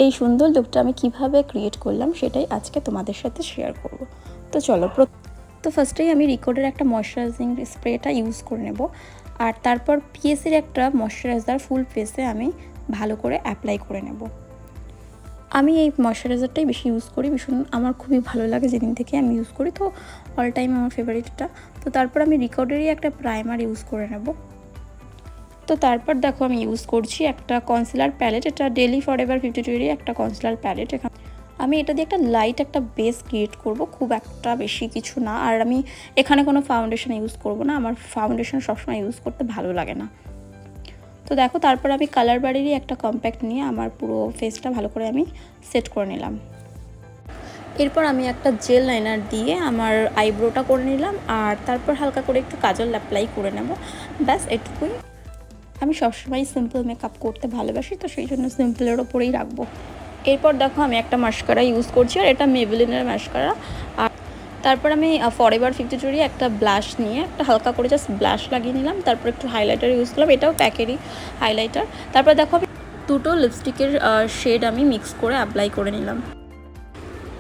এই সুন্দর লুকটা আমি কিভাবে ক্রিয়েট করলাম সেটাই আজকে তোমাদের সাথে শেয়ার করব। তো চলো, তো ফার্স্টেই আমি রিকোডের একটা ময়শ্চারাইজিং স্প্রেটা ইউজ করে নেব, আর তারপর পিএসির একটা ময়শ্চারাইজার ফুল ফেসে আমি ভালো করে অ্যাপ্লাই করে নেব। আমি এই ময়শ্চারাইজারটাই বেশি ইউজ করি, ভীষণ আমার খুবই ভালো লাগে, যেদিন থেকে আমি ইউজ করি, তো অল টাইম আমার ফেভারিটটা। তো তারপর আমি রিকোডেরই একটা প্রাইমার ইউজ করে নেব। তো তারপর দেখো আমি ইউজ করছি একটা কনসিলার প্যালেট, এটা ডেলি ফরএভার 52 একটা কনসিলার প্যালেট। আমি এটা দিয়ে একটা লাইট একটা বেস ক্রিয়েট করব, খুব একটা বেশি কিছু না। আর আমি এখানে কোনো ফাউন্ডেশন ইউজ করব না, আমার ফাউন্ডেশন সবসময় ইউজ করতে ভালো লাগে না। তো দেখো তারপর আমি কালার বাড়িরই একটা কম্প্যাক্ট নিয়ে আমার পুরো ফেসটা ভালো করে আমি সেট করে নিলাম। এরপর আমি একটা জেল লাইনার দিয়ে আমার আইব্রোটা করে নিলাম, আর তারপর হালকা করে একটু কাজল অ্যাপ্লাই করে নেব, ব্যাস এটুকুই। আমি সবসময় সিম্পল মেকআপ করতে ভালোবাসি, তো সেই জন্য সিম্পলের ওপরেই রাখবো। এরপর দেখো আমি একটা মাস্কারা ইউজ করছি, আর এটা মেবেলিনের মাস্কারা। আর তারপর আমি ফরএভার 52 একটা ব্লাশ নিয়ে একটা হালকা করে জাস্ট ব্লাশ লাগিয়ে নিলাম। তারপর একটু হাইলাইটার ইউজ করলাম, এটাও প্যাকেরই হাইলাইটার। তারপর দেখো আমি দুটো লিপস্টিকের শেড আমি মিক্স করে অ্যাপ্লাই করে নিলাম,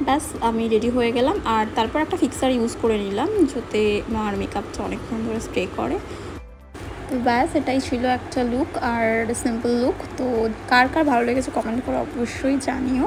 ব্যাস আমি রেডি হয়ে গেলাম। আর তারপর একটা ফিক্সার ইউজ করে নিলাম, যাতে আমার মেকআপটা অনেকক্ষণ ধরে স্প্রে করে। তো ব্যাস এটাই ছিল একটা লুক, আর সিম্পল লুক। তো কার কার ভালো লেগেছে কমেন্ট করে অবশ্যই জানিও।